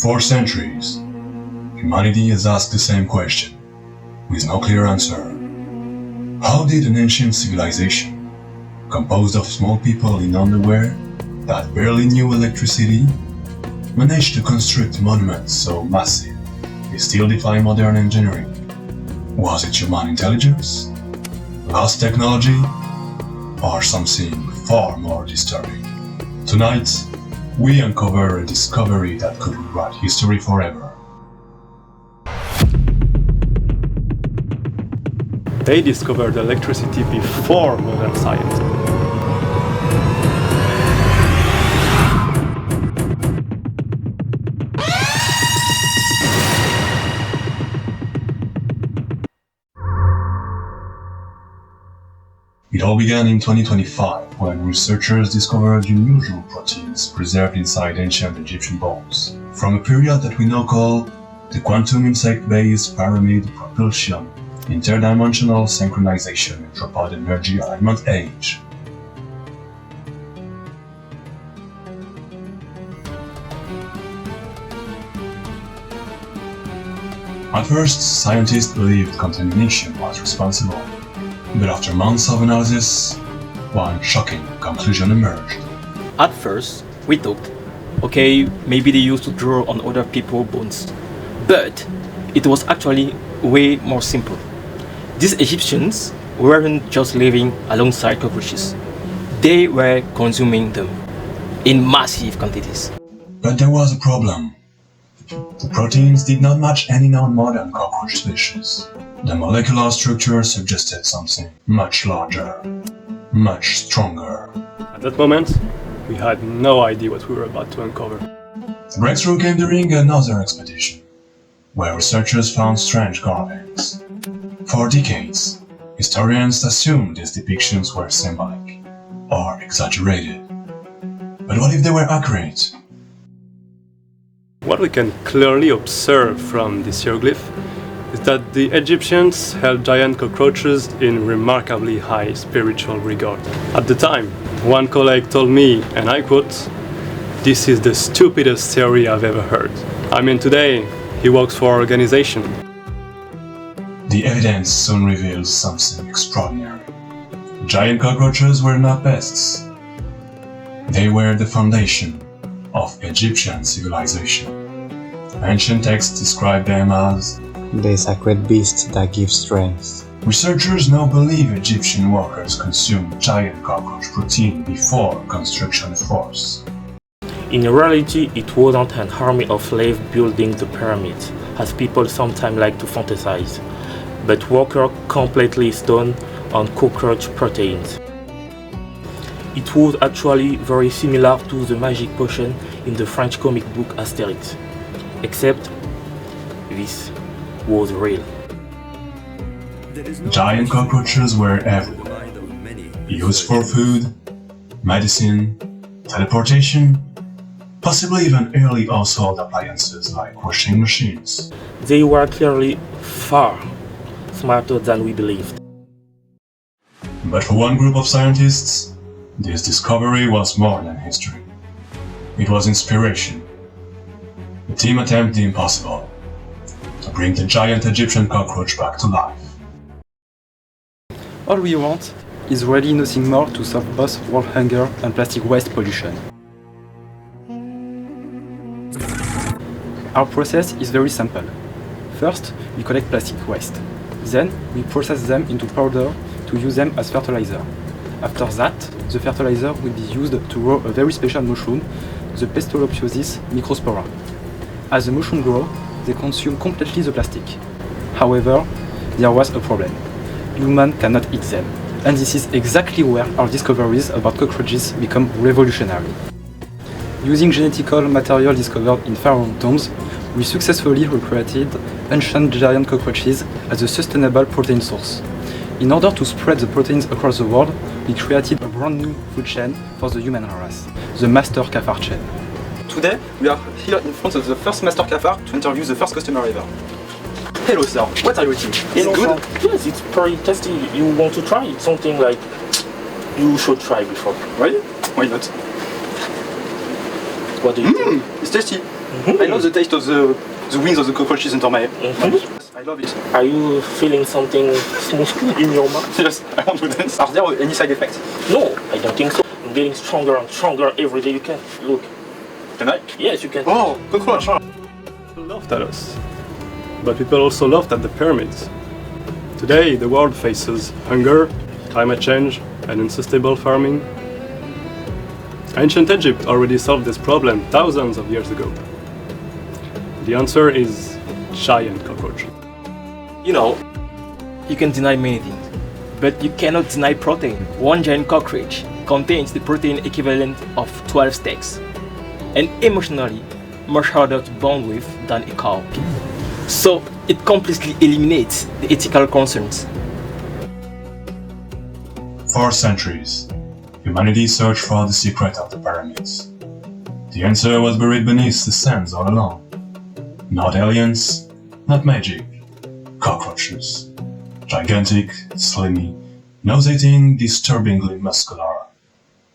For centuries, humanity has asked the same question, with no clear answer. How did an ancient civilization, composed of small people in underwear that barely knew electricity, manage to construct monuments so massive they still defy modern engineering? Was it human intelligence, lost technology, or something far more disturbing? Tonight, we uncover a discovery that could rewrite history forever. They discovered electricity before modern science. It all began in 2025 when researchers discovered unusual proteins preserved inside ancient Egyptian bones, from a period that we now call the quantum insect-based pyramid propulsion interdimensional synchronization metropod energy alignment age. At first, scientists believed contamination was responsible, but after months of analysis, one shocking conclusion emerged. At first, we thought, okay, maybe they used to draw on other people's bones. But it was actually way more simple. These Egyptians weren't just living alongside cockroaches. They were consuming them in massive quantities. But there was a problem. The proteins did not match any known modern cockroach species. The molecular structure suggested something much larger, much stronger. At that moment, we had no idea what we were about to uncover. The breakthrough came during another expedition, where researchers found strange carvings. For decades, historians assumed these depictions were symbolic, or exaggerated. But what if they were accurate? What we can clearly observe from this hieroglyph is that the Egyptians held giant cockroaches in remarkably high spiritual regard. At the time, one colleague told me, and I quote, "This is the stupidest theory I've ever heard." I mean, today, he works for an organization. The evidence soon reveals something extraordinary. Giant cockroaches were not pests. They were the foundation of Egyptian civilization. Ancient texts describe them as the sacred beast that gives strength. Researchers now believe Egyptian workers consumed giant cockroach protein before construction efforts. In reality, it wasn't an army of slaves building the pyramids, as people sometimes like to fantasize, but workers completely stoned on cockroach proteins. It was actually very similar to the magic potion in the French comic book Astérix, except this was real. Giant cockroaches were everywhere, used for food, medicine, teleportation, possibly even early household appliances like washing machines. They were clearly far smarter than we believed. But for one group of scientists, this discovery was more than history. It was inspiration. The team attempted the impossible, to bring the giant Egyptian cockroach back to life. All we want is really nothing more to solve both world hunger and plastic waste pollution. Our process is very simple. First, we collect plastic waste. Then, we process them into powder to use them as fertilizer. After that, the fertilizer will be used to grow a very special mushroom, the Pestolopiosis microspora. As the mushroom grows, they consume completely the plastic. However, there was a problem. Humans cannot eat them. And this is exactly where our discoveries about cockroaches become revolutionary. Using genetical material discovered in pharaoh tombs, we successfully recreated ancient giant cockroaches as a sustainable protein source. In order to spread the proteins across the world, we created a brand new food chain for the human race, the master cafard chain. Today, we are here in front of the first master cafard to interview the first customer ever. Hello sir, what are you eating? Is it good? Yes, it's pretty tasty. You want to try it? Something like you should try before. Really? Why not? What do you think? It's tasty. I love the taste of the wings of the cockroaches under my I love it. Are you feeling something smoothly in your mouth? Yes, I want to dance. Are there any side effects? No, I don't think so. I'm getting stronger and stronger every day. You can look. Can I? Yes, you can. Oh, cockroach! People laughed at us, but people also laughed at the pyramids. Today, the world faces hunger, climate change, and unsustainable farming. Ancient Egypt already solved this problem thousands of years ago. The answer is giant cockroaches. You know, you can deny many things, but you cannot deny protein. One giant cockroach contains the protein equivalent of 12 steaks, and emotionally much harder to bond with than a cow. So it completely eliminates the ethical concerns. For centuries, humanity searched for the secret of the pyramids. The answer was buried beneath the sands all along. Not aliens, not magic, cockroaches. Gigantic, slimy, nauseating, disturbingly muscular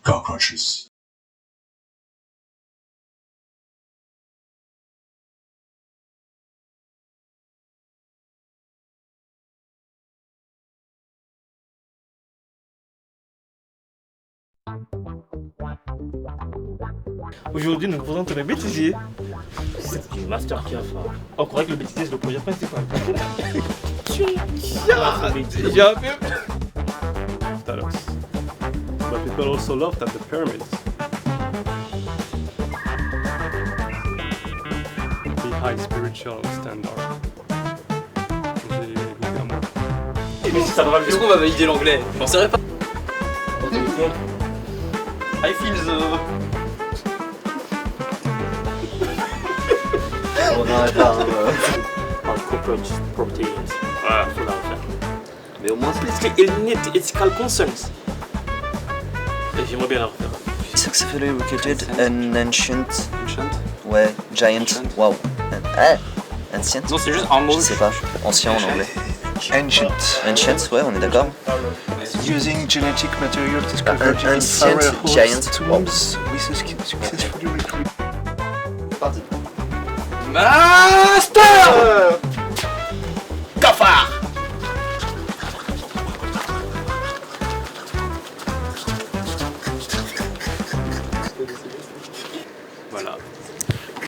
cockroaches. Aujourd'hui, nous nous présentons les bêtisiers. C'est une masterclass. On croirait que le bêtisier c'est le projet principal. Laughed at us, but people also laughed at the pyramids. The high spiritual standard. J'ai goûté un mot. Mais si ça va Est-ce qu'on va valider l'anglais? J'en sais pas. I feel the... On n'arrête pas. Our cockroach proteins. Full of them. Mais au moins, Basically, eliminate the ethical concerns. Et j'aimerais bien la refaire. successfully recruited an ancient. Ancient? Ouais, giant. Wow. Ancient? Non, c'est juste un mot. Je sais pas. Ancien en anglais. Ancient, Ancient, ouais, on est d'accord. using genetic material discovered in Ancient pharaohs giant. Wow. tombs, we successfully recruited. Master!